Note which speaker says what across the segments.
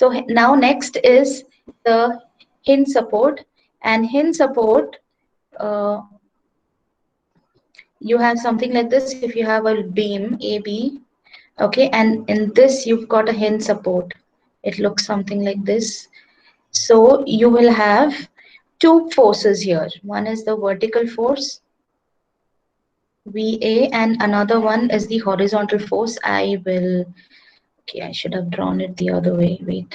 Speaker 1: So now next is the hinge support, and hinge support, uh, you have something like this. If you have a beam AB, okay, and in this you've got a hinge support, it looks something like this. So you will have two forces here. One is the vertical force VA, and another one is the horizontal force. I will, okay, I should have drawn it the other way. Wait.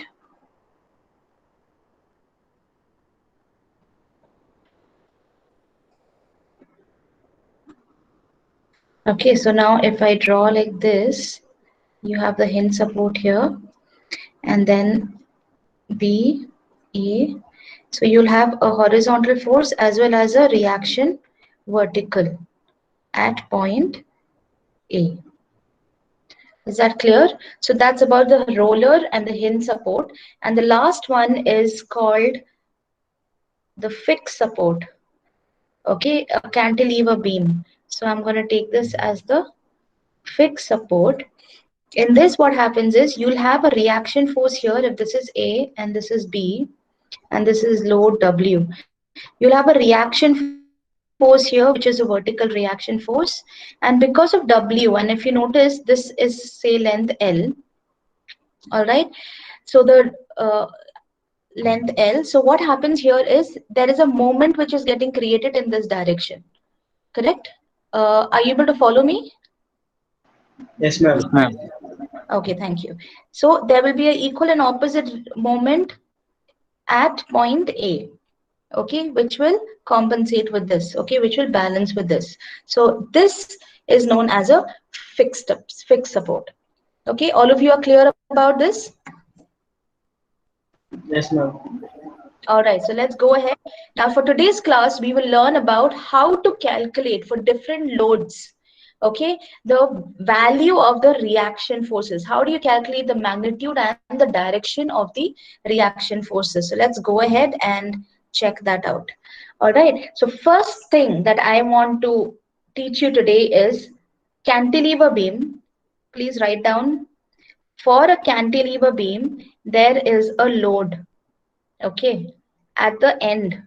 Speaker 1: Okay, so now if I draw like this, you have the hinge support here, and then B, A. So you'll have a horizontal force as well as a reaction vertical at point A. Is that clear? So that's about the roller and the hinge support. And the last one is called the fixed support. Okay, a cantilever beam. So I'm going to take this as the fixed support. In this, what happens is you'll have a reaction force here if this is A and this is B and this is load W. You'll have a reaction force here, which is a vertical reaction force. And because of W, and if you notice, this is say length L, all right? So the length L. So what happens here is there is a moment which is getting created in this direction, correct? Are you able to follow me?
Speaker 2: Yes,
Speaker 3: Yes,
Speaker 2: ma'am.
Speaker 3: ma'am.
Speaker 1: Okay, thank you. So there will be an equal and opposite moment at point A, okay, which will compensate with this, okay, which will balance with this. So this is known as a fixed support. Okay, all of you are clear about this?
Speaker 2: Yes, ma'am.
Speaker 1: All right, so let's go ahead. Now for today's class, we will learn about how to calculate for different loads, okay, the value of the reaction forces. How do you calculate the magnitude and the direction of the reaction forces? So let's go ahead and check that out. All right, so first thing that I want to teach you today is cantilever beam. Please write down, for a cantilever beam, there is a load, okay, at the end,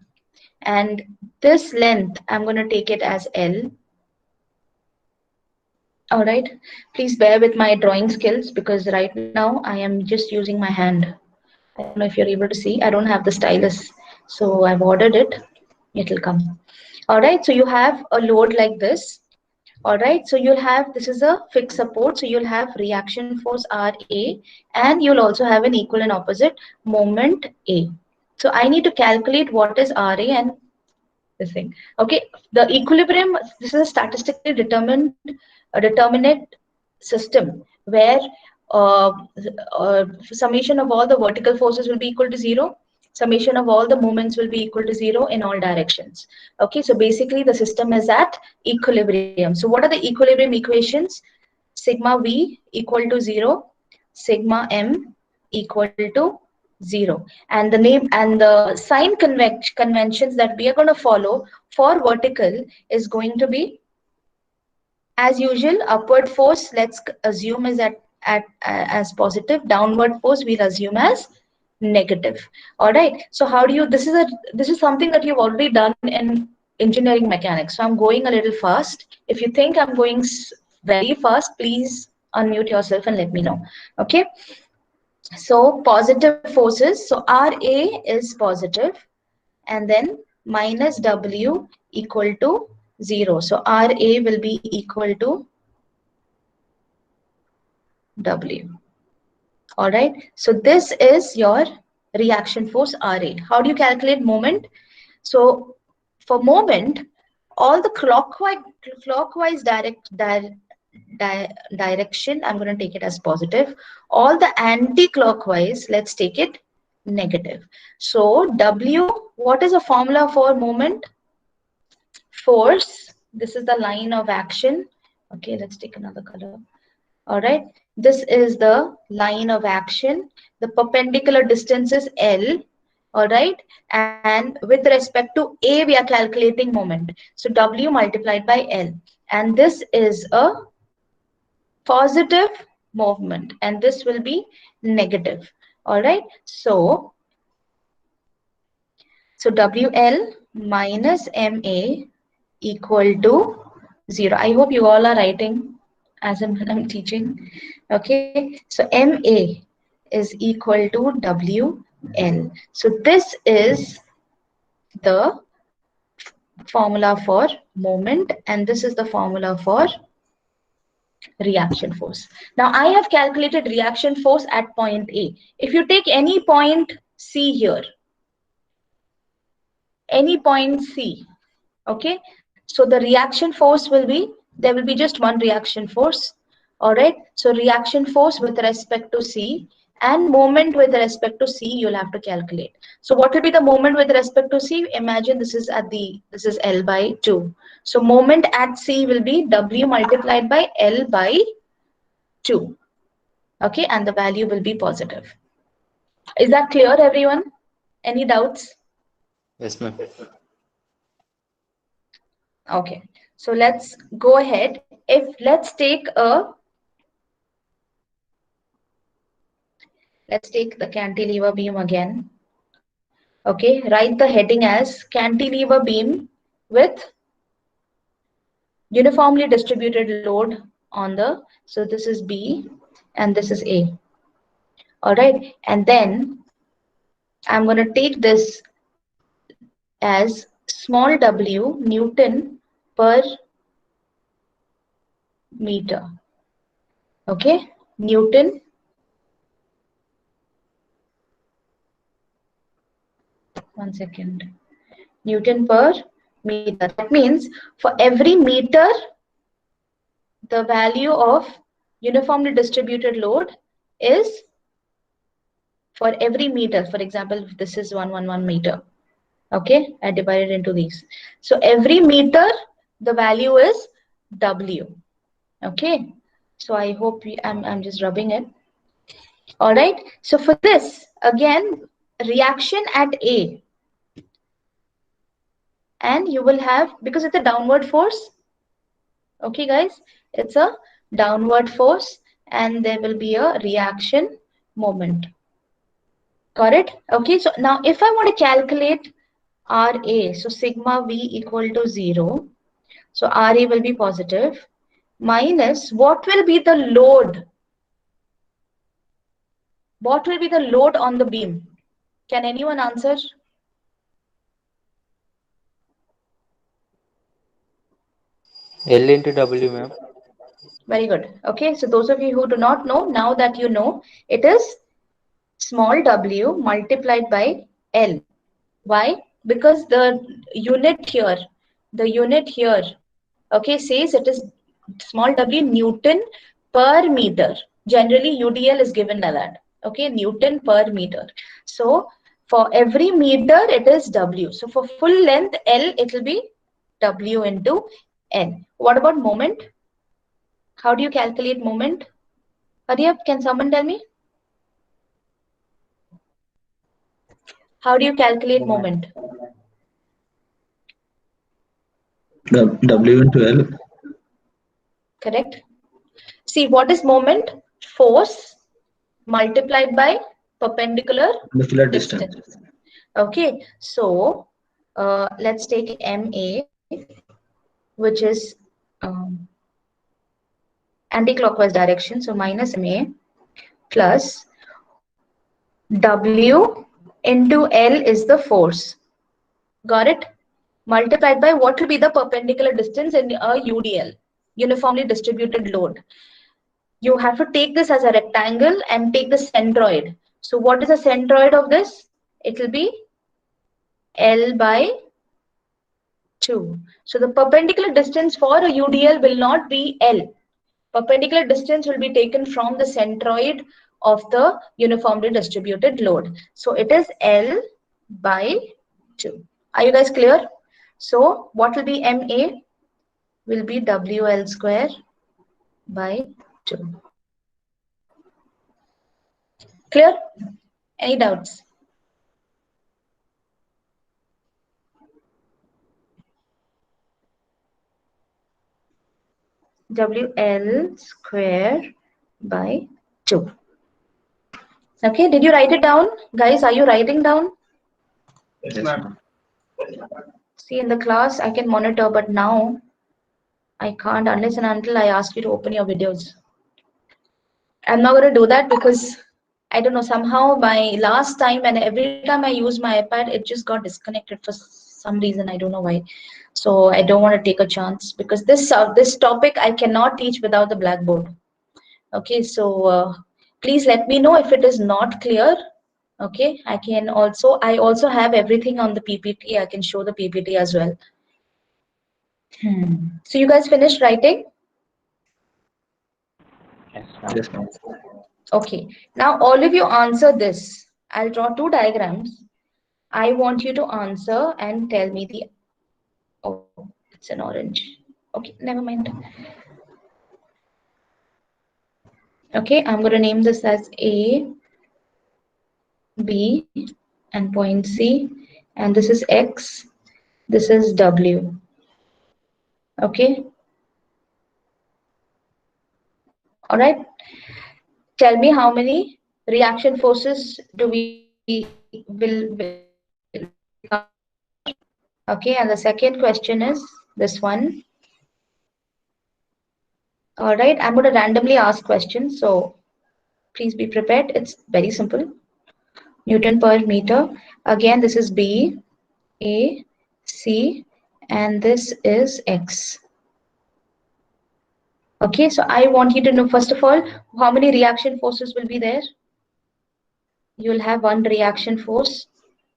Speaker 1: and this length I'm going to take it as L. All right, please bear with my drawing skills because right now I am just using my hand. I don't know if you're able to see, I don't have the stylus, so I've ordered it, it'll come. All right, so you have a load like this. All right, so you'll have, this is a fixed support, so you'll have reaction force RA, and you'll also have an equal and opposite moment A. So I need to calculate what is RA and this thing. Okay, the equilibrium, this is a statistically determinate system where uh, summation of all the vertical forces will be equal to zero, summation of all the moments will be equal to zero in all directions. Okay, so basically the system is at equilibrium. So what are the equilibrium equations? Sigma V equal to 0, sigma M equal to 0. And the name and the sign conventions that we are going to follow for vertical is going to be, as usual, upward force, let's assume is at as positive, downward force we'll assume as negative. All right. So how do you, this is something that you've already done in engineering mechanics. So I'm going a little fast. If you think I'm going very fast, please unmute yourself and let me know. Okay. So positive forces. So RA is positive, and then minus W equal to 0. So RA will be equal to W. All right. So this is your reaction force RA. How do you calculate moment? So for moment, all the clockwise direction, I'm going to take it as positive. All the anti-clockwise, let's take it negative. So W, what is the formula for moment? Force. This is the line of action. Okay, let's take another color. All right, this is the line of action. The perpendicular distance is L. All right, and with respect to A, we are calculating moment. So W multiplied by L, and this is a positive movement, and this will be negative. All right. So WL minus MA equal to 0. I hope you all are writing as I'm teaching. Okay. So MA is equal to WL. So this is the formula for moment, and this is the formula for reaction force. Now I have calculated reaction force at point A. If you take any point C here, any point C, okay, so the reaction force will be, there will be just one reaction force. All right, so reaction force with respect to C and moment with respect to C you'll have to calculate. So what will be the moment with respect to C? Imagine this is at the, this is L by 2. So moment at C will be W multiplied by L by 2. Okay, and the value will be positive. Is that clear, everyone? Any doubts?
Speaker 3: Yes, ma'am.
Speaker 1: Okay, so let's go ahead. If let's take the cantilever beam again. Okay, write the heading as cantilever beam with uniformly distributed load on the, so this is B and this is A. All right, and then I'm going to take this as small w Newton per meter. Okay, Newton one second, Newton per meter. That means for every meter, the value of uniformly distributed load is, for every meter, for example, if this is 111 meter, okay, I divided into these. So every meter, the value is W. Okay, so I hope I'm just rubbing it. All right, so for this, again, reaction at A, and you will have, because it's a downward force, okay guys, it's a downward force, and there will be a reaction moment. Got it? Okay, so now if I want to calculate RA, so sigma V equal to 0, so RA will be positive, minus what will be the load? What will be the load on the beam? Can anyone answer?
Speaker 3: L into W, ma'am.
Speaker 1: Very good. Okay, so those of you who do not know, now that you know, it is small w multiplied by L. Why? Because the unit here, okay, says it is small w Newton per meter. Generally, UDL is given like that. Okay, Newton per meter. So for every meter, it is W. So for full length L, it will be W into N. What about moment? How do you calculate moment? Hurry up, can someone tell me? How do you calculate moment?
Speaker 2: W into L.
Speaker 1: Correct. See, what is moment? Force multiplied by perpendicular distance. Okay, so let's take MA, which is anti-clockwise direction. So minus MA plus W into L is the force. Got it? Multiplied by what will be the perpendicular distance in a UDL, uniformly distributed load. You have to take this as a rectangle and take the centroid. So what is the centroid of this? It will be L by 2. So the perpendicular distance for a UDL will not be L. Perpendicular distance will be taken from the centroid of the uniformly distributed load. So it is L by 2. Are you guys clear? So what will be MA? Will be WL square by 2. Clear? Any doubts? WL square by 2. Okay, did you write it down? Guys, are you writing down?
Speaker 2: Yes, ma'am.
Speaker 1: See, in the class, I can monitor, but now I can't unless and until I ask you to open your videos. I'm not going to do that because I don't know, somehow my last time and every time I use my iPad, it just got disconnected for some reason. I don't know why. So I don't want to take a chance because this topic I cannot teach without the blackboard. Okay, so please let me know if it is not clear. Okay, I also have everything on the PPT. I can show the PPT as well. So you guys finished writing?
Speaker 3: Yes, ma'am.
Speaker 2: Yes, ma'am.
Speaker 1: Okay, now all of you answer this. I'll draw two diagrams. I want you to answer and tell me the, oh, it's an orange. Okay, never mind. Okay, I'm going to name this as A, B, and point C. And this is X, this is W. Okay, all right. Tell me how many reaction forces do we will come here. Okay, and the second question is this one. All right, I'm going to randomly ask questions, so please be prepared. It's very simple. Newton per meter. Again, this is B, A, C, and this is X. Okay, so I want you to know, first of all, how many reaction forces will be there? You'll have one reaction force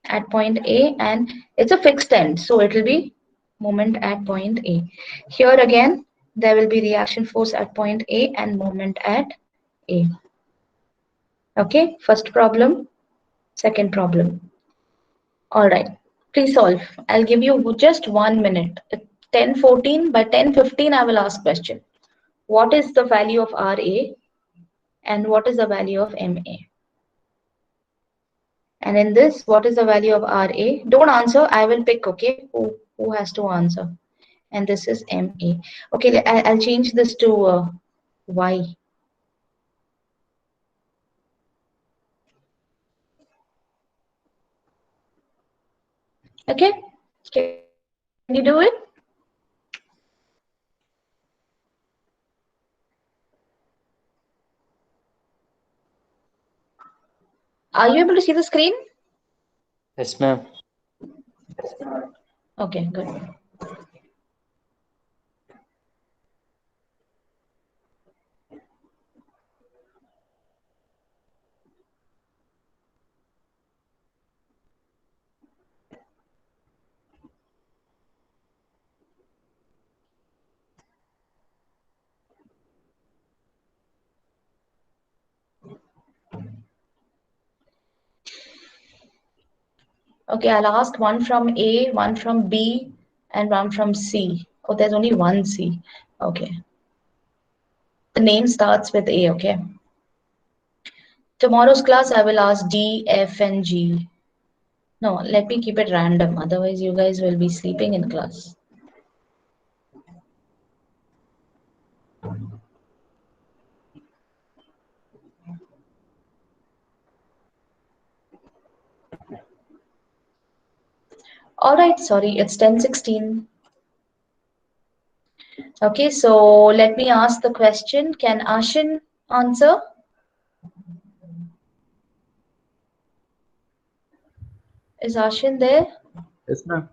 Speaker 1: at point A, and it's a fixed end, so it will be moment at point A. Here again, there will be reaction force at point A and moment at A. Okay, first problem, second problem. All right, please solve. I'll give you just 1 minute. At 10:14, by 10:15, I will ask question. What is the value of RA and what is the value of MA? And in this, what is the value of RA? Don't answer, I will pick, okay, who has to answer. And this is MA. Okay, I'll change this to Y. Okay, can you do it? Are you able to see the screen?
Speaker 3: Yes, ma'am.
Speaker 1: Okay, good. Okay, I'll ask one from A, one from B, and one from C. Oh, there's only one C. Okay. The name starts with A, okay? Tomorrow's class, I will ask D, F, and G. No, let me keep it random. Otherwise, you guys will be sleeping in class. All right, sorry, it's 10:16. Okay, so let me ask the question. Can Ashin answer? Is Ashin there?
Speaker 4: Yes, ma'am.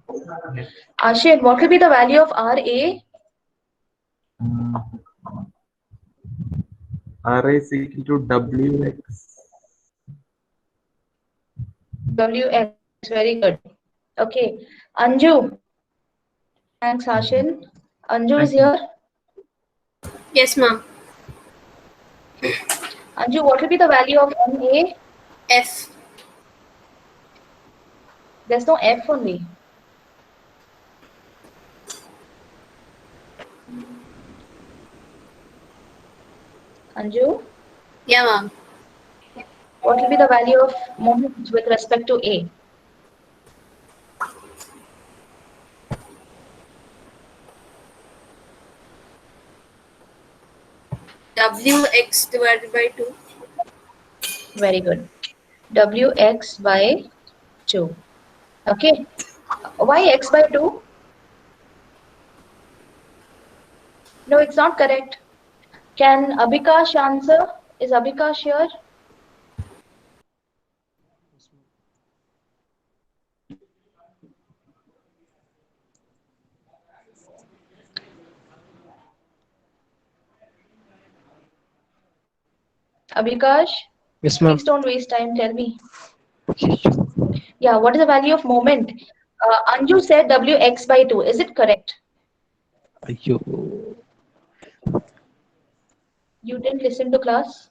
Speaker 1: Ashin, what will be the value of RA?
Speaker 4: RA is equal to WX.
Speaker 1: WX, very good. Okay, Anju. Thanks, Ashin. Anju is
Speaker 4: Thank you.
Speaker 1: here.
Speaker 5: Yes, ma'am.
Speaker 1: Anju, what will be the value of MA?
Speaker 5: F.
Speaker 1: There's no F only. Anju,
Speaker 5: Yeah, ma'am.
Speaker 1: what will be the value of moment with respect to A?
Speaker 5: WX divided by 2.
Speaker 1: Very good. Wx by 2. Okay. Why x by 2? No, it's not correct. Can Abhikash answer? Is Abhikash here? Abhikash,
Speaker 3: Yes, ma'am.
Speaker 1: please don't waste time. Tell me.
Speaker 3: Okay.
Speaker 1: Yeah, what is the value of moment? Anju said Wx by 2. Is it correct?
Speaker 3: Ayyo.
Speaker 1: You didn't listen to class?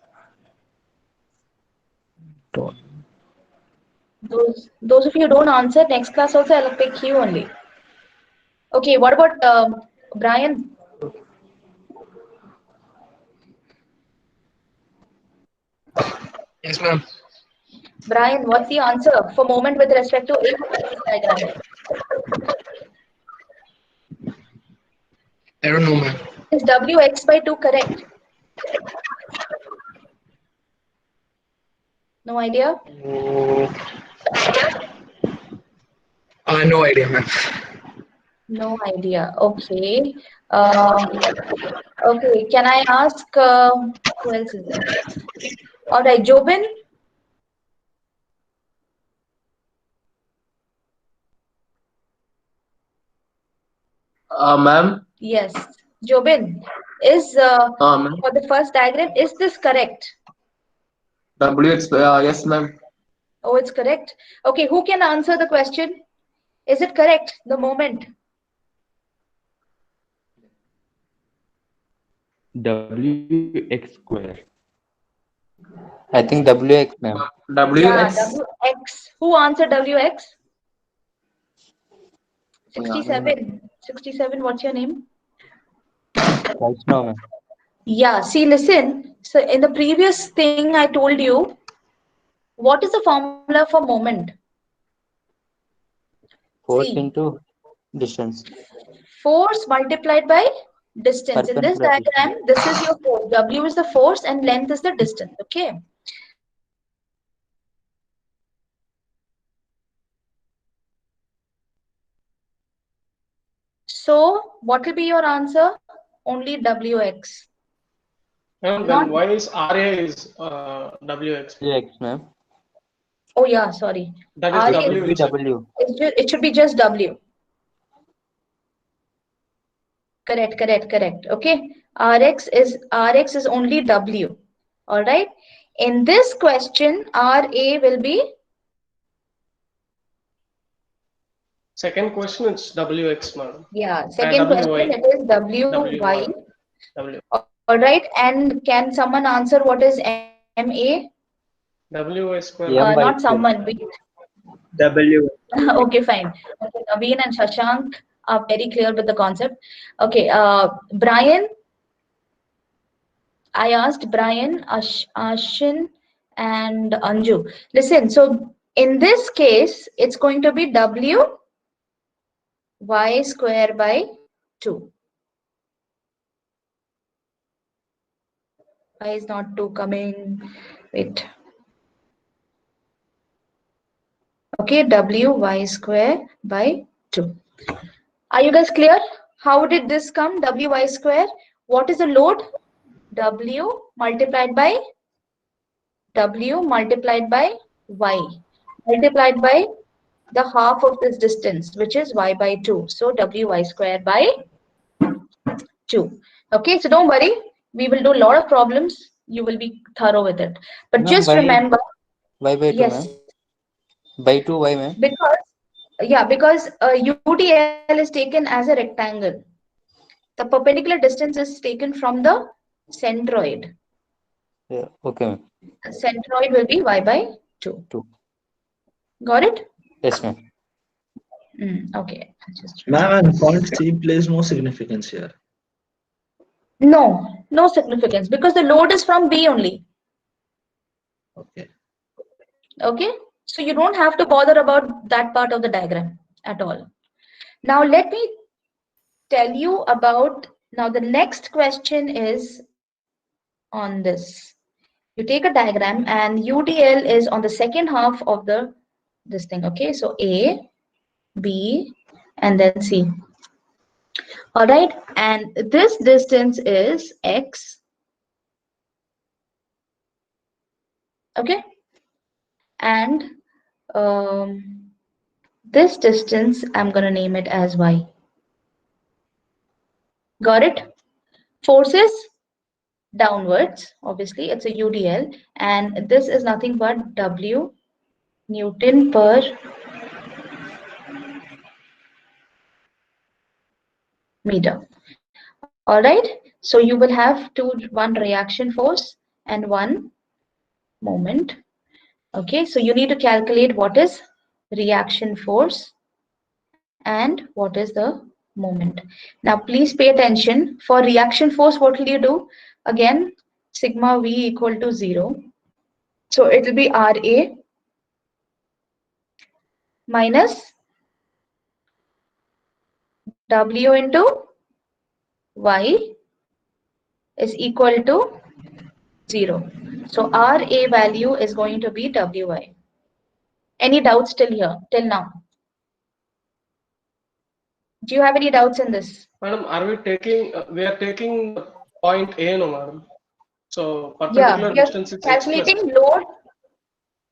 Speaker 3: Don't.
Speaker 1: Those of you who don't answer, next class also I'll pick you only. Okay, what about Brian?
Speaker 2: Yes, ma'am.
Speaker 1: Brian, what's the answer for moment with respect to A diagram?
Speaker 2: I don't know, ma'am.
Speaker 1: Is Wx by 2 correct? No idea?
Speaker 2: Oh, no idea, ma'am.
Speaker 1: No idea. Okay. Okay, can I ask who else is there? All right, Jobin?
Speaker 2: Ma'am.
Speaker 1: Yes. Jobin, is
Speaker 2: Ma'am.
Speaker 1: for the first diagram, is this correct?
Speaker 2: Wx. Yes, ma'am.
Speaker 1: Oh, it's correct. Okay, who can answer the question? Is it correct, the moment?
Speaker 4: Wx square.
Speaker 3: I think WX, ma'am.
Speaker 1: Yeah,
Speaker 2: Wx.
Speaker 1: Wx. Who answered Wx?
Speaker 2: Yeah,
Speaker 1: 67. 67, what's your name?
Speaker 3: Vaishnav, ma'am.
Speaker 1: Yeah, see, listen. So in the previous thing I told you, what is the formula for moment?
Speaker 3: Force
Speaker 1: See,
Speaker 3: into distance.
Speaker 1: force multiplied by distance. In this
Speaker 3: Perpendicular distance.
Speaker 1: diagram, this is your force. W is the force and length is the distance. Okay. So what will be your answer? Only Wx.
Speaker 6: Ma'am,
Speaker 1: Not.
Speaker 6: then why is RA is WX?
Speaker 3: WX, ma'am.
Speaker 1: Oh yeah, sorry.
Speaker 6: That is
Speaker 1: RA,
Speaker 3: It should
Speaker 6: W
Speaker 3: be
Speaker 6: itself.
Speaker 3: W.
Speaker 1: it should be just W. Correct, correct, correct. Okay. Rx is only W. All right. In this question, RA will be
Speaker 6: Second question, it's WX, ma'am.
Speaker 1: yeah. Second
Speaker 6: WY.
Speaker 1: question, it is WY.
Speaker 6: W.
Speaker 1: All right. And can someone answer what is MA?
Speaker 6: WY square.
Speaker 3: M by
Speaker 1: Not
Speaker 3: 2.
Speaker 1: someone. Wait.
Speaker 2: W.
Speaker 1: Okay, fine. Okay, Naveen and Shashank are very clear with the concept. Okay, Brian. I asked Brian, Ashin, and Anju. Listen, so in this case, it's going to be W y square by 2. Why is not 2 coming? Wait. Okay, W y square by 2. Are you guys clear? How did this come? W y square. What is the load? W multiplied by W multiplied by y multiplied by the half of this distance, which is y by 2. So wy square by 2. Okay, so don't worry. We will do a lot of problems. You will be thorough with it. But
Speaker 3: Ma'am,
Speaker 1: just remember,
Speaker 3: Y by 2,
Speaker 1: yes,
Speaker 3: ma'am. By 2, why, ma'am?
Speaker 1: because UDL is taken as a rectangle. The perpendicular distance is taken from the centroid.
Speaker 3: Yeah, okay, ma'am.
Speaker 1: Centroid will be y by 2.
Speaker 3: 2.
Speaker 1: Got it?
Speaker 3: Yes, ma'am.
Speaker 1: Okay.
Speaker 7: Ma'am, and point C plays no significance here.
Speaker 1: No, no significance because the load is from B only.
Speaker 7: Okay.
Speaker 1: Okay. So you don't have to bother about that part of the diagram at all. Now let me tell you about, now the next question is on this. You take a diagram and UDL is on the second half of this thing. Okay, so A, B, and then C. All right, and this distance is X. Okay, and this distance I'm gonna name it as Y. Got it? Forces downwards, obviously it's a UDL, and this is nothing but W Newton per meter. All right, so you will have one reaction force and one moment. Okay, so you need to calculate what is reaction force and what is the moment. Now please pay attention. For reaction force, what will you do? Again, sigma V equal to 0. So it will be RA minus W into Y is equal to 0. So RA value is going to be WY. Any doubts till here, till now? Do you have any doubts in this?
Speaker 6: Madam, are we taking, we are taking point A, no, madam? So
Speaker 1: Yeah,
Speaker 6: perpendicular
Speaker 1: we are
Speaker 6: distance is X plus.
Speaker 1: calculating load.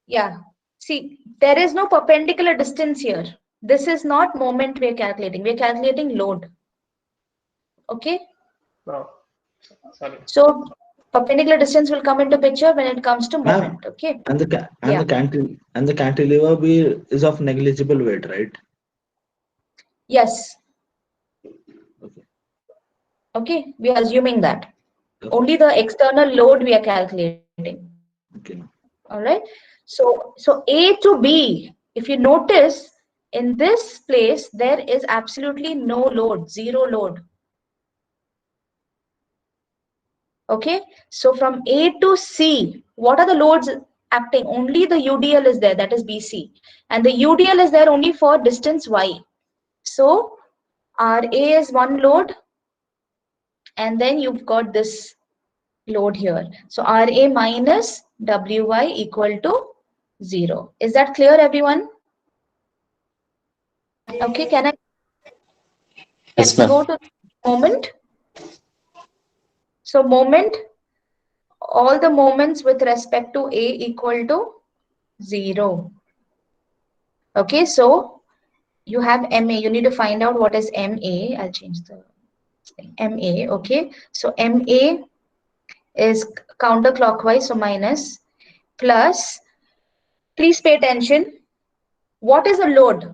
Speaker 1: Yeah, see, there is no perpendicular distance here. This is not moment we are calculating. We are calculating load. Okay.
Speaker 6: No, sorry.
Speaker 1: So perpendicular distance will come into picture when it comes to
Speaker 7: Ma'am,
Speaker 1: moment. Okay.
Speaker 7: and the cantilever is of negligible weight, right?
Speaker 1: Yes.
Speaker 7: Okay.
Speaker 1: Okay. We are assuming that.
Speaker 7: Okay.
Speaker 1: Only the external load we are calculating.
Speaker 7: Okay.
Speaker 1: All right. So A to B, if you notice in this place, there is absolutely no load, zero load. Okay. So from A to C, what are the loads acting? Only the UDL is there, that is BC. And the UDL is there only for distance Y. So RA is one load. And then you've got this load here. So RA minus WY equal to 0. Is that clear, everyone? Okay, can I
Speaker 3: Yes, ma'am.
Speaker 1: go to moment? So moment, all the moments with respect to A equal to 0. Okay, so you have MA. You need to find out what is MA. I'll change the MA. Okay, so MA is counterclockwise, so minus, plus, please pay attention. What is a load?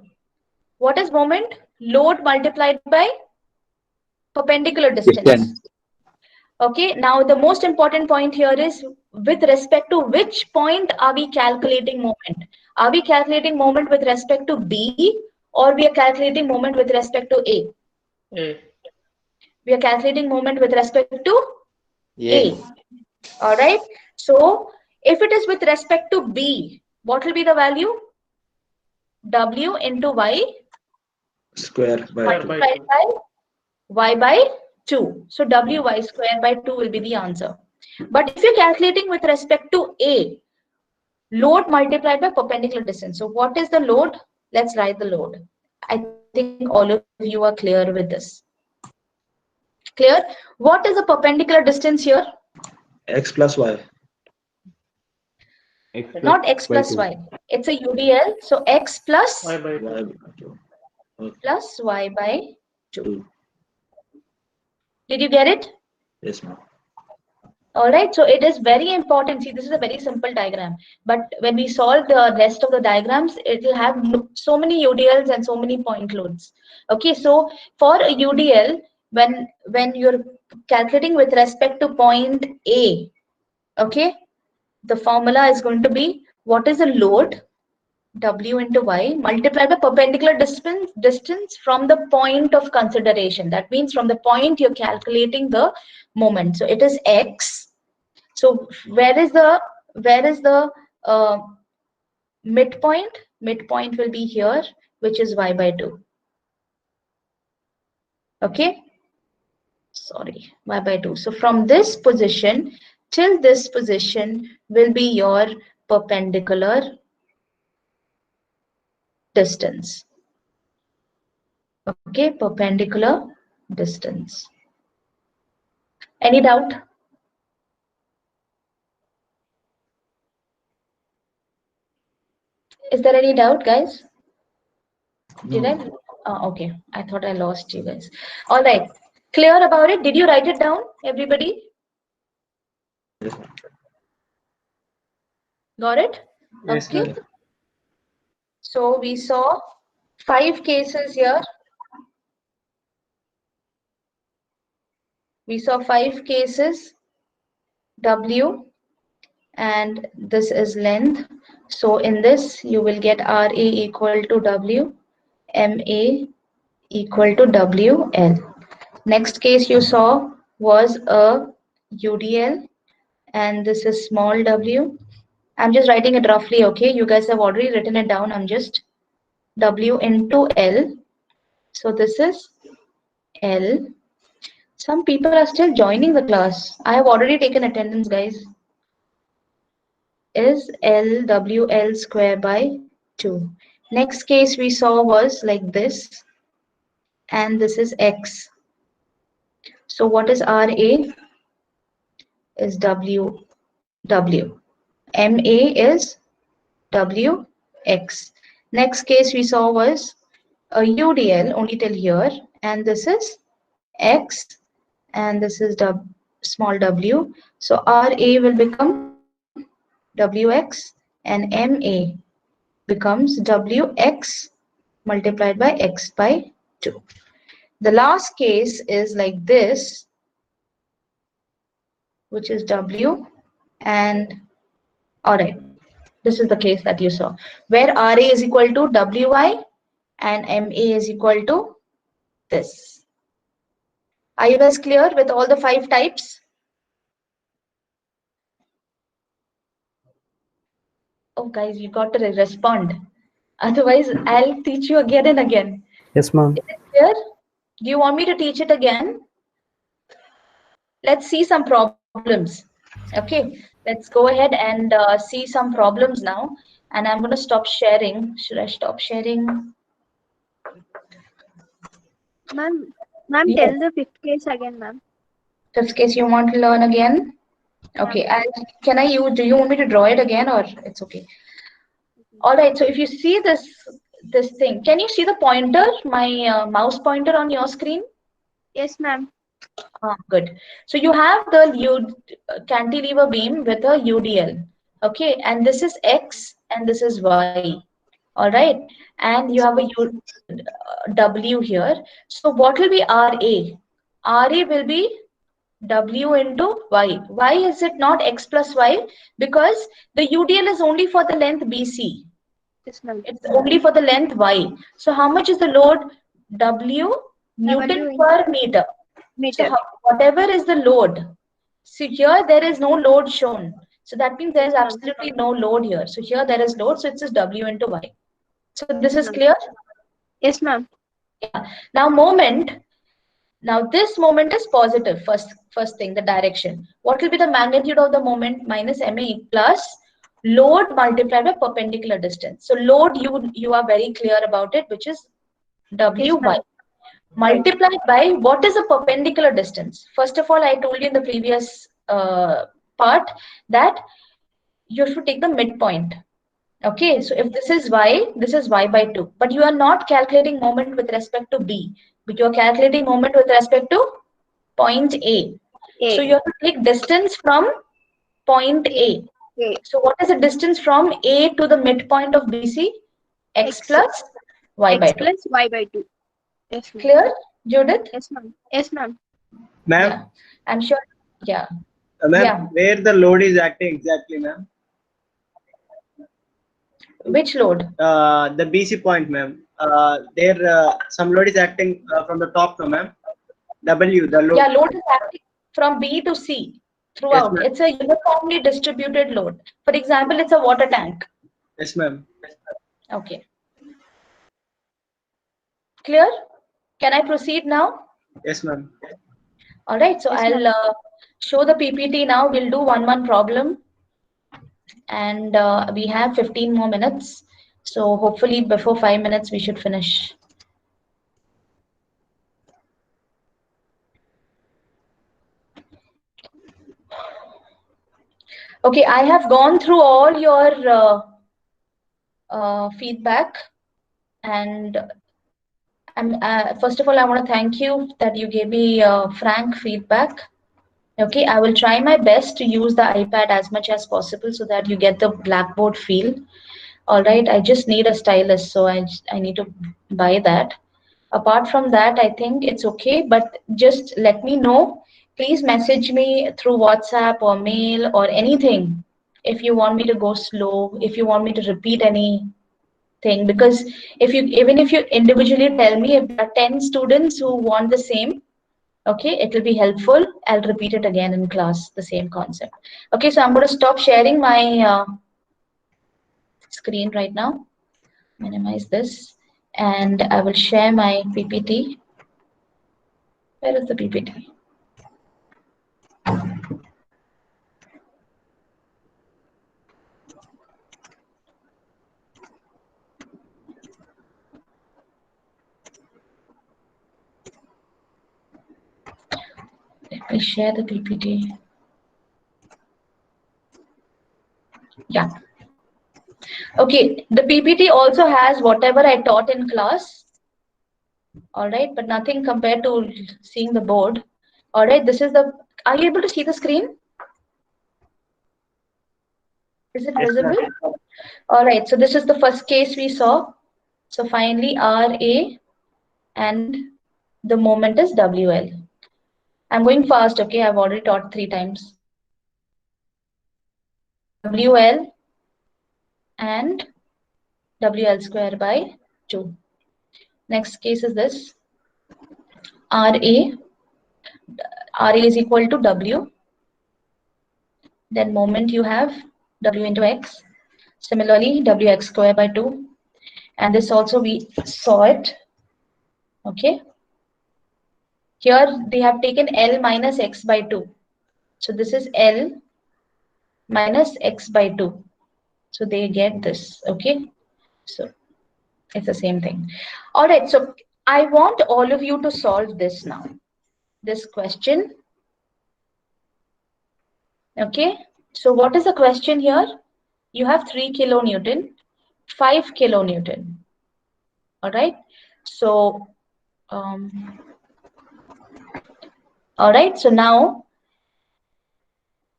Speaker 1: What is moment? Load multiplied by perpendicular distance.
Speaker 3: Distance.
Speaker 1: Okay, now the most important point here is with respect to which point are we calculating moment? Are we calculating moment with respect to B or we are calculating moment with respect to A?
Speaker 6: A.
Speaker 1: We are calculating moment with respect to
Speaker 3: A.
Speaker 1: A. All right. So if it is with respect to B, what will be the value? W into Y
Speaker 7: Square by
Speaker 6: Square
Speaker 7: 2.
Speaker 6: by
Speaker 1: multiplied
Speaker 6: 2.
Speaker 1: by Y by 2. So WY square by 2 will be the answer. But if you're calculating with respect to A, load multiplied by perpendicular distance. So what is the load? Let's write the load. I think all of you are clear with this. Clear? What is the perpendicular distance here?
Speaker 7: X plus Y.
Speaker 4: X plus
Speaker 1: Not X plus
Speaker 4: 2.
Speaker 1: Y. It's a UDL. So X plus
Speaker 6: Y by 2.
Speaker 7: Y by 2. Okay.
Speaker 1: plus Y by 2.
Speaker 7: 2.
Speaker 1: Did you get it?
Speaker 7: Yes, ma'am.
Speaker 1: All right, so it is very important. See, this is a very simple diagram, but when we solve the rest of the diagrams, it will have so many UDLs and so many point loads. Okay, so for a UDL, when you're calculating with respect to point A, okay, the formula is going to be what is the load, W into Y, multiplied by perpendicular distance from the point of consideration. That means from the point you're calculating the moment. So it is X. So where is the midpoint? Midpoint will be here, which is Y by 2. Okay. Sorry, Y by 2. So from this position, till this position will be your perpendicular distance. Okay, perpendicular distance. Any doubt? Is there any doubt, guys? Did I? Okay, I thought I lost you guys. All right, clear about it? Did you write it down, everybody?
Speaker 7: Yes, ma'am.
Speaker 1: Got it?
Speaker 2: Yes,
Speaker 1: Okay.
Speaker 2: ma'am.
Speaker 1: So we saw 5 cases here. We saw 5 cases, W, and this is length. So in this, you will get RA equal to W, MA equal to WL. Next case you saw was a UDL, and this is small w. I'm just writing it roughly, okay? You guys have already written it down. I'm just W into L. So this is L. Some people are still joining the class. I have already taken attendance, guys. Is LWL square by 2. Next case we saw was like this, and this is X. So what is RA? Is W. MA is WX. Next case we saw was a UDL only till here, and this is X, and this is small w. So RA will become WX, and MA becomes WX multiplied by X by 2. The last case is like this, which is W, and all right, this is the case that you saw, where RA is equal to WI and MA is equal to this. Are you guys clear with all the 5 types? Oh, guys, you got to respond. Otherwise, I'll teach you again and again.
Speaker 8: Yes, ma'am.
Speaker 1: Is it clear? Do you want me to teach it again? Let's see some problems. Okay, let's go ahead and see some problems now. And I'm going to stop sharing. Should I stop sharing?
Speaker 9: Ma'am,
Speaker 1: Yes.
Speaker 9: tell the 5th case again, ma'am.
Speaker 1: 5th case you want to learn again? Okay, and can I use, do you want me to draw it again, or it's okay? All right, so if you see this thing, can you see the pointer, my mouse pointer on your screen?
Speaker 9: Yes, ma'am.
Speaker 1: Good. So you have the cantilever beam with a UDL, okay, and this is X and this is Y, all right, and you have a W here. So what will be RA? RA will be W into Y. Why is it not X plus Y? Because the UDL is only for the length BC.
Speaker 9: Yes, ma'am.
Speaker 1: It's only for the length Y. So how much is the load? W Newton per meter. So whatever is the load. So here there is no load shown. So that means there is absolutely no load here. So here there is load. So it's just W into Y. So this is clear?
Speaker 9: Yes, ma'am.
Speaker 1: Yeah. Now moment. Now this moment is positive. First thing, the direction. What will be the magnitude of the moment? Minus MA plus load multiplied by perpendicular distance. So load, you are very clear about it, which is WY. Multiplied by what is a perpendicular distance? First of all, I told you in the previous part that you should take the midpoint. Okay, so if this is Y, this is Y by 2. But you are not calculating moment with respect to B. But you are calculating moment with respect to point A. So you have to take distance from point A. So what is the distance from A to the midpoint of BC? X plus Y by 2.
Speaker 9: Plus Y by 2. Yes, ma'am.
Speaker 1: Clear, Judith?
Speaker 9: Yes, ma'am. Yes, ma'am.
Speaker 2: Ma'am,
Speaker 1: Yeah. I'm sure. Yeah.
Speaker 2: ma'am,
Speaker 1: Yeah.
Speaker 2: where the load is acting exactly, ma'am?
Speaker 1: Which load?
Speaker 2: The BC point, ma'am. There some load is acting from the top, no, ma'am. W, the load.
Speaker 1: Yeah, load is acting from B to C throughout.
Speaker 2: Yes,
Speaker 1: It's a uniformly distributed load. For example, it's a water tank.
Speaker 2: yes, ma'am.
Speaker 1: Okay. Clear? Can I proceed now?
Speaker 2: Yes, ma'am.
Speaker 1: All right. So
Speaker 9: Yes,
Speaker 1: I'll show the PPT now. We'll do one problem, and we have 15 more minutes. So hopefully before 5 minutes we should finish. Okay, I have gone through all your feedback, and first of all, I want to thank you that you gave me frank feedback. Okay, I will try my best to use the iPad as much as possible so that you get the Blackboard feel. All right, I just need a stylus, so I need to buy that. Apart from that, I think it's okay, but just let me know. Please message me through WhatsApp or mail or anything if you want me to go slow, if you want me to repeat anything, because even if you individually tell me, if there are 10 students who want the same, okay, it will be helpful. I'll repeat it again in class, the same concept. Okay, so I'm going to stop sharing my screen right now, minimize this, and I will share my PPT. Where is the PPT? Let me share the PPT. Yeah. Okay, the PPT also has whatever I taught in class. All right, but nothing compared to seeing the board. All right, this is the, are you able to see the screen? Is it visible? All right, so this is the first case we saw. So finally RA and the moment is WL. I'm going fast, okay? I've already taught 3 times. WL and WL square by 2. Next case is this. RA is equal to W. Then moment you have W into X. Similarly, WX square by 2. And this also we saw it. Okay. Here they have taken L minus X by 2. So this is L minus X by 2. So they get this. Okay. So it's the same thing. All right. So I want all of you to solve this now. This question. Okay. So what is the question here? You have 3 kilonewton, 5 kilonewton. All right. So, all right. So now,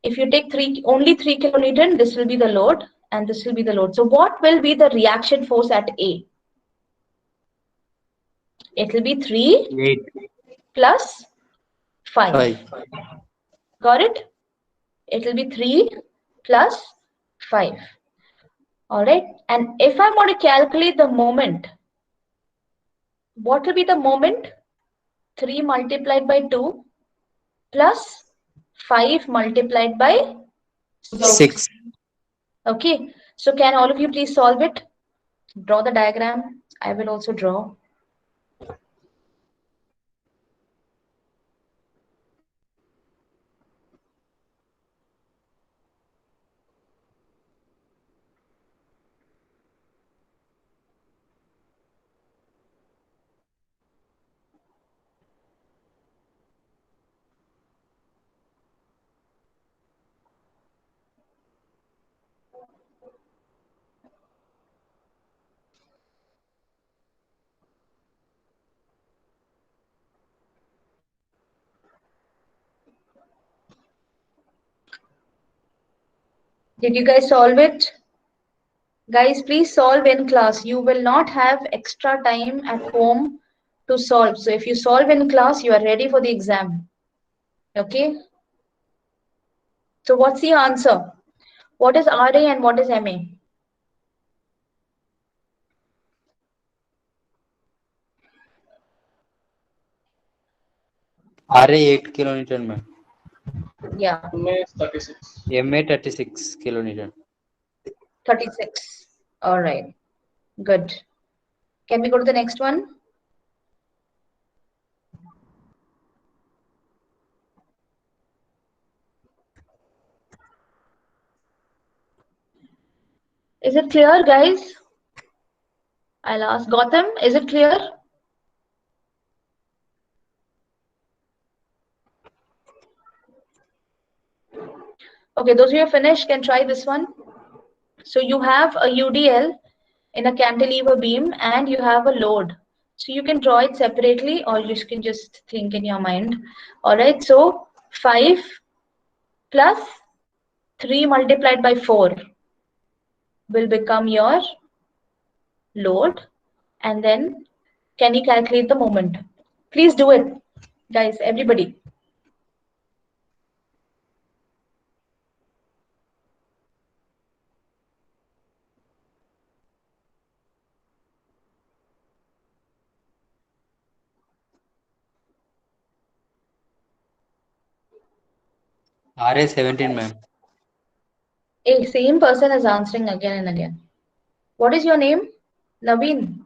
Speaker 1: if you take only 3 kilonewton, this will be the load and this will be the load. So what will be the reaction force at A? It will be 3
Speaker 3: 8.
Speaker 1: plus 5.
Speaker 3: 5.
Speaker 1: Got it? It will be 3 plus 5. All right. And if I want to calculate the moment, what will be the moment? 3 multiplied by 2 plus 5 multiplied by
Speaker 3: 6.
Speaker 1: Okay. So can all of you please solve it? Draw the diagram. I will also draw. Did you guys solve it? Guys, please solve in class. You will not have extra time at home to solve. So if you solve in class, you are ready for the exam. Okay. So what's the answer? What is RA and what is MA?
Speaker 3: RA 8 kilonewton, ma'am.
Speaker 1: Yeah,
Speaker 6: MA is 36.
Speaker 3: MA 36 kilonewton.
Speaker 1: 36. All right. Good. Can we go to the next one? Is it clear, guys? I'll ask Gautam, is it clear? Okay, those who are finished can try this one. So you have a UDL in a cantilever beam and you have a load. So you can draw it separately or you can just think in your mind. All right, so 5 plus 3 multiplied by 4 will become your load. And then can you calculate the moment? Please do it, guys, everybody.
Speaker 3: RA 17, ma'am.
Speaker 1: A same person is answering again and again. What is your name? Naveen.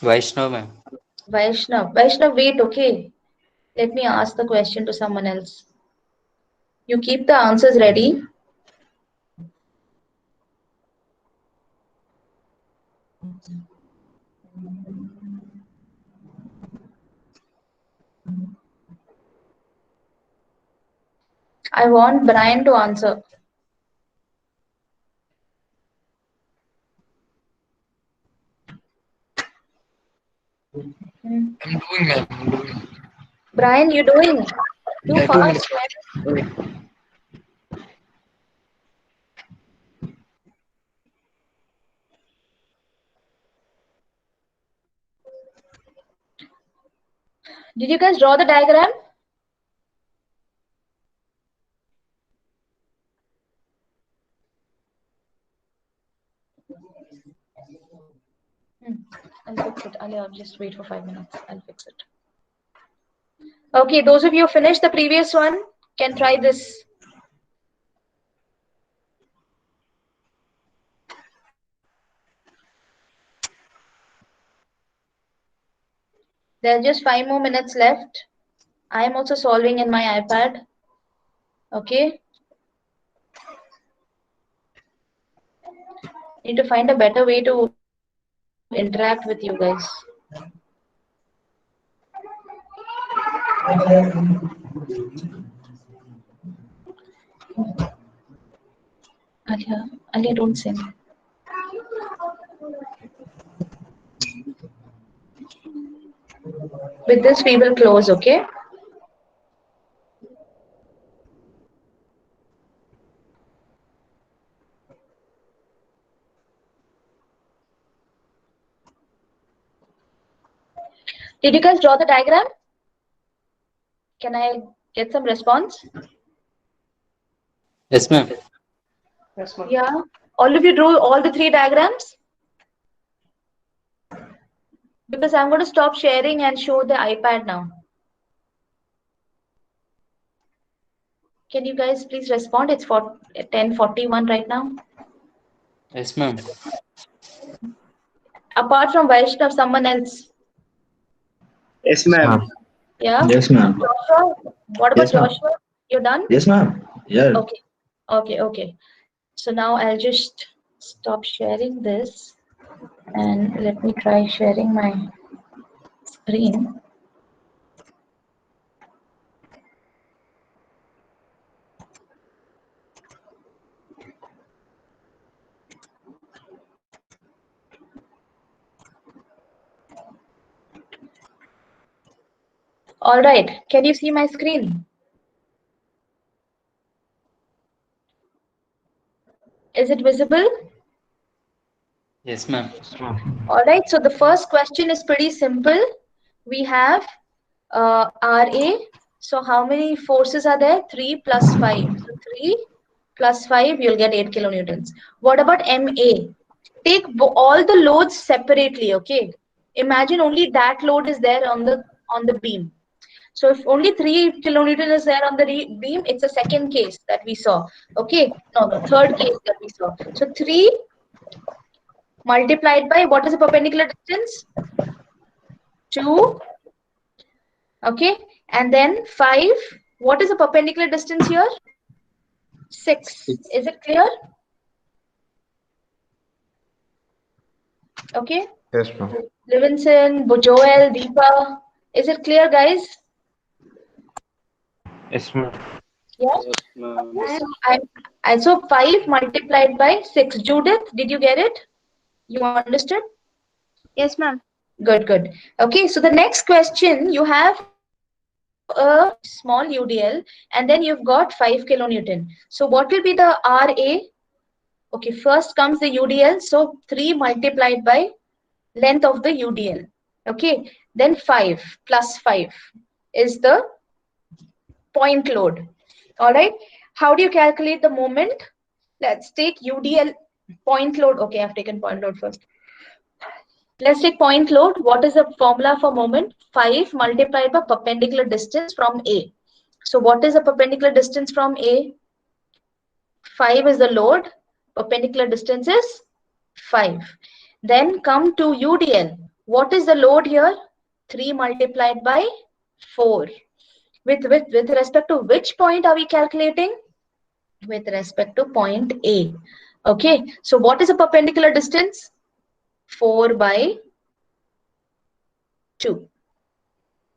Speaker 3: Vaishnav, ma'am.
Speaker 1: Vaishnav. Vaishnav, wait, okay. Let me ask the question to someone else. You keep the answers ready. I want Brian to answer.
Speaker 8: I'm doing, ma'am. I'm doing.
Speaker 1: Brian, you doing? Too
Speaker 8: Yeah, 2
Speaker 1: fast.
Speaker 8: minutes.
Speaker 1: Did you guys draw the diagram? I'll fix it. I'll just wait for 5 minutes. I'll fix it. Okay, those of you who finished the previous one can try this. There are just 5 more minutes left. I am also solving in my iPad. Okay. Need to find a better way to interact with you guys. Alia, don't sing. With this, we will close, okay? Did you guys draw the diagram? Can I get some response?
Speaker 3: Yes, ma'am.
Speaker 6: Yes, ma'am.
Speaker 1: Yeah. All of you drew all the 3 diagrams? Because I'm going to stop sharing and show the iPad now. Can you guys please respond? It's for 10:41 right now.
Speaker 3: Yes, ma'am.
Speaker 1: Apart from Vaishnav, someone else.
Speaker 2: Yes, ma'am.
Speaker 1: Yeah?
Speaker 7: Yes, ma'am.
Speaker 1: Joshua? What about
Speaker 7: Yes, ma'am.
Speaker 1: Joshua? You're done?
Speaker 7: Yes, ma'am. Yeah.
Speaker 1: Okay. Okay, okay. So now I'll just stop sharing this and let me try sharing my screen. All right. Can you see my screen? Is it visible?
Speaker 3: Yes, ma'am.
Speaker 1: All right. So the first question is pretty simple. We have RA. So how many forces are there? 3 plus 5. So 3 plus 5, you'll get 8 kilonewtons. What about MA? Take all the loads separately, okay? Imagine only that load is there on the beam. So if only 3 kilonewton is there on the beam, it's a second case that we saw. Okay, no, third case that we saw. So 3 multiplied by what is the perpendicular distance? 2. Okay, and then 5. What is the perpendicular distance here? 6. Is it clear? Okay.
Speaker 10: Yes, ma'am.
Speaker 1: Levinson, Joel, Deepa. Is it clear, guys?
Speaker 4: Yes, ma'am.
Speaker 1: Yes.
Speaker 6: Yes, ma'am.
Speaker 1: So 5 multiplied by 6. Judith, did you get it? You understood?
Speaker 9: Yes, ma'am.
Speaker 1: Good, good. Okay, so the next question, you have a small UDL and then you've got 5 kilonewton. So what will be the RA? Okay, first comes the UDL. So 3 multiplied by length of the UDL. Okay, then 5 plus 5 is the point load. All right, how do you calculate the moment? Let's take UDL point load. Okay, I've taken point load first. Let's take point load. What is the formula for moment? 5 multiplied by perpendicular distance from A. So what is the perpendicular distance from A? 5 is the load. Perpendicular distance is 5. Then come to UDL. What is the load here? 3 multiplied by 4. With respect to which point are we calculating? With respect to point A. Okay. So what is the perpendicular distance? 4 by 2.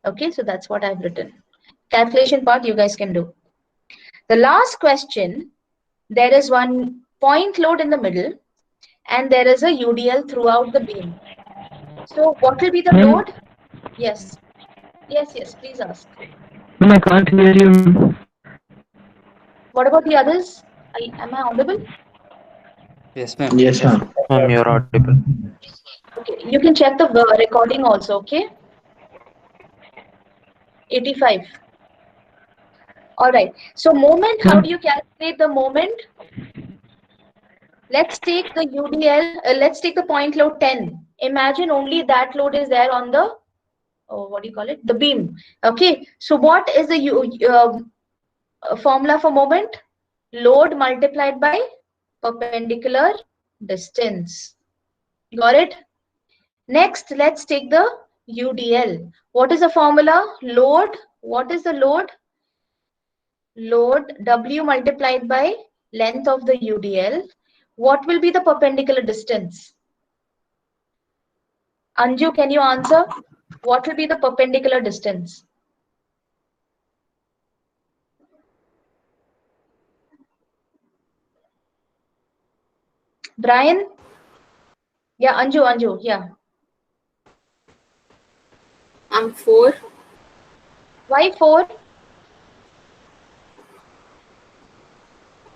Speaker 1: Okay, so that's what I've written. Calculation part you guys can do. The last question, there is one point load in the middle and there is a UDL throughout the beam. So what will be the load? Yes. Yes, please ask.
Speaker 4: I can't hear you.
Speaker 1: What about the others? Am I audible?
Speaker 3: Yes, ma'am.
Speaker 7: Yes, ma'am.
Speaker 4: Ma'am, you're audible.
Speaker 1: Okay, you can check the recording also, okay? 85. All right. So moment, how do you calculate the moment? Let's take the UDL, let's take the point load 10. Imagine only that load is there on the, what do you call it? The beam. Okay. So what is the formula for moment? Load multiplied by perpendicular distance. Got it? Next, let's take the UDL. What is the formula? Load. What is the load? Load W multiplied by length of the UDL. What will be the perpendicular distance? Anju, can you answer? What will be the perpendicular distance? Brian? Yeah, Anju, yeah.
Speaker 5: 4.
Speaker 1: Why 4?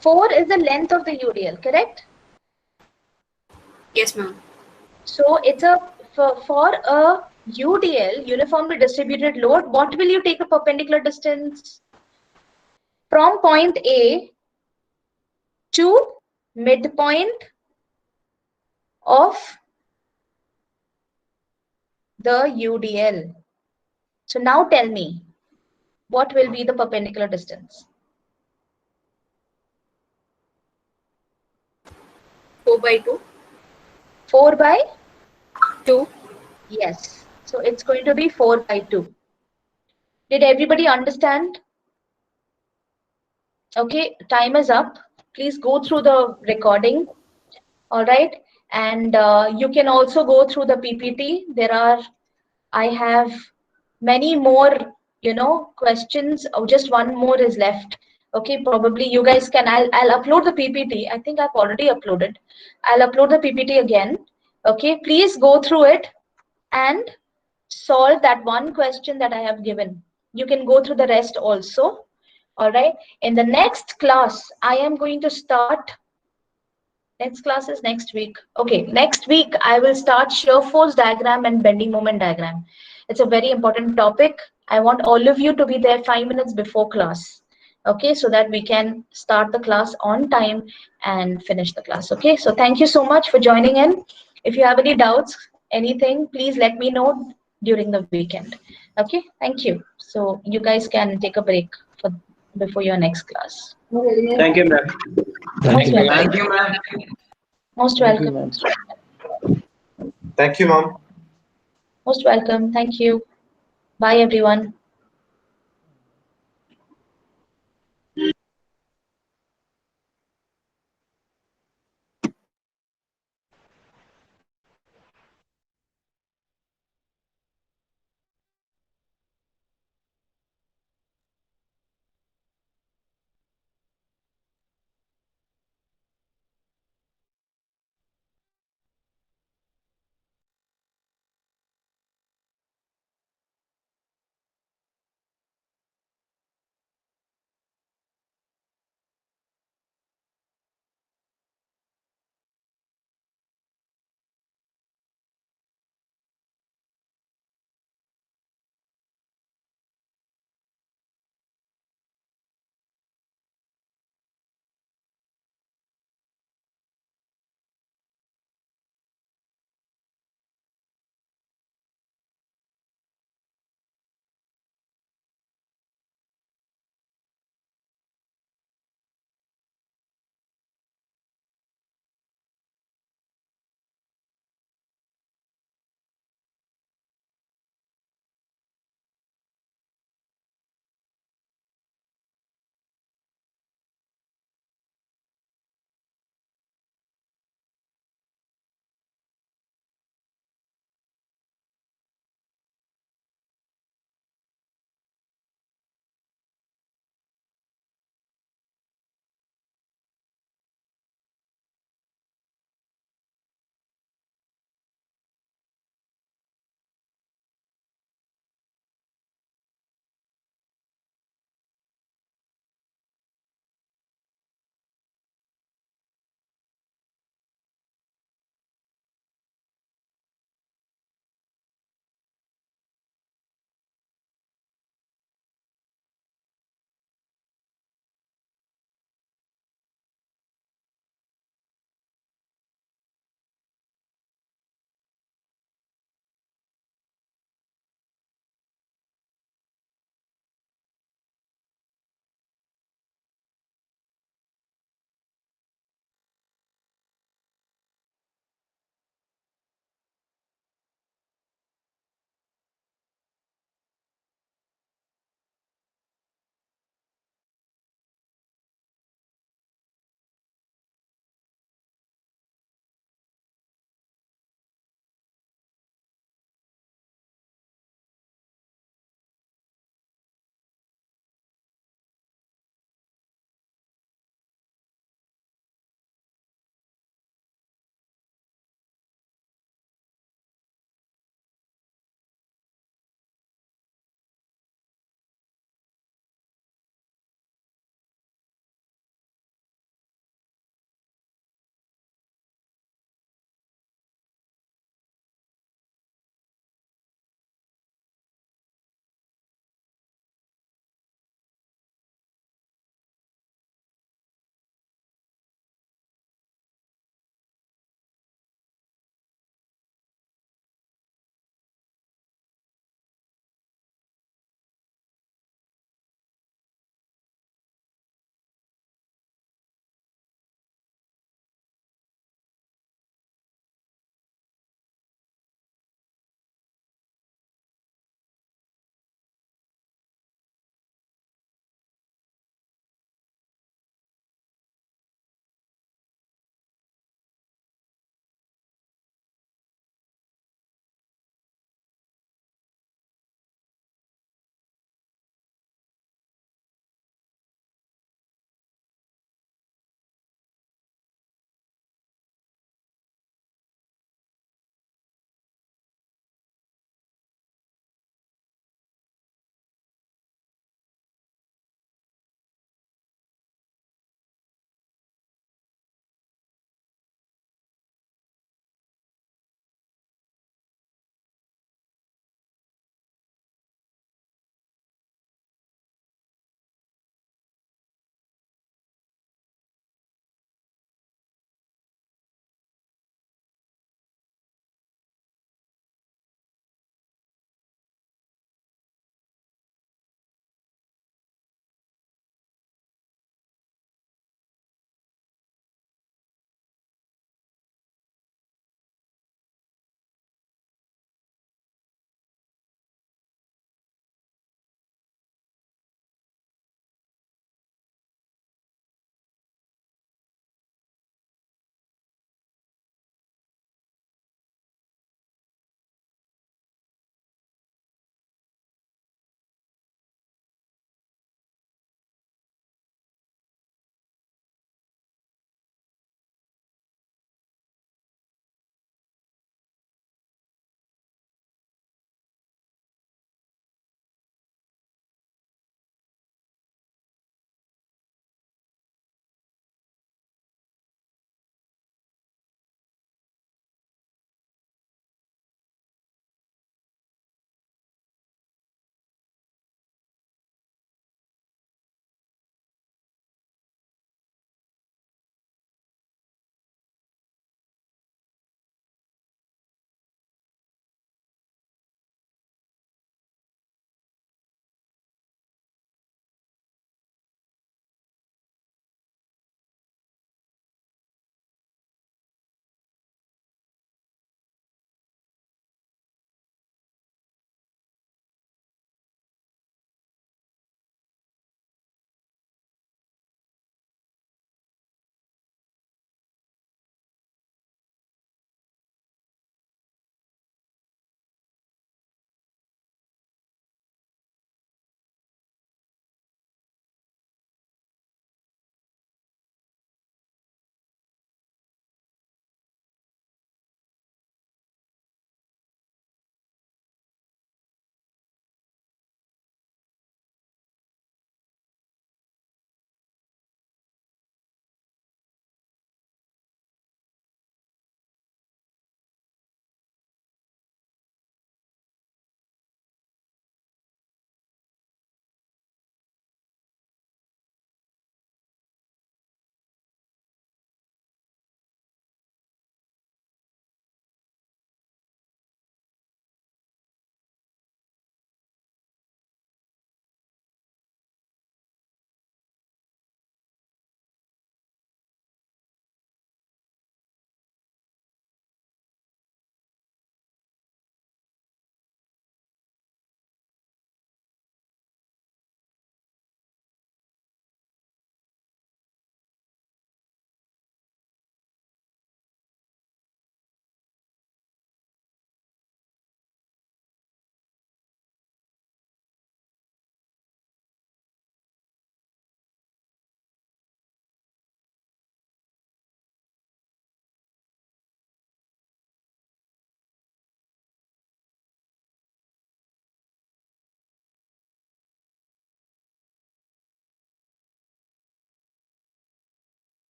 Speaker 1: 4 is the length of the UDL, correct?
Speaker 5: Yes, ma'am.
Speaker 1: So it's for a UDL, uniformly distributed load, what will you take a perpendicular distance? From point A to midpoint of the UDL. So now tell me, what will be the perpendicular distance?
Speaker 5: 4 by 2.
Speaker 1: 4 by
Speaker 5: 2.
Speaker 1: Yes. So it's going to be 4 by 2. Did everybody understand? Okay, time is up. Please go through the recording. All right. And you can also go through the PPT. I have many more, questions. Oh, just one more is left. Okay, probably you guys can, I'll upload the PPT. I think I've already uploaded. I'll upload the PPT again. Okay, please go through it and solve that one question that I have given. You can go through the rest also. All right. In the next class, I am going to start. Next class is next week. Okay, next week I will start shear force diagram and bending moment diagram. It's a very important topic. I want all of you to be there 5 minutes before class. Okay, so that we can start the class on time and finish the class. Okay, so thank you so much for joining in. If you have any doubts, anything, please let me know during the weekend. Okay, thank you. So you guys can take a break before your next class.
Speaker 2: Thank you, ma'am.
Speaker 7: Thank you.
Speaker 8: Thank you, ma'am.
Speaker 1: Most
Speaker 7: Thank you,
Speaker 1: welcome.
Speaker 7: ma'am.
Speaker 10: Thank you, ma'am.
Speaker 1: Most welcome. Thank you. Bye, everyone.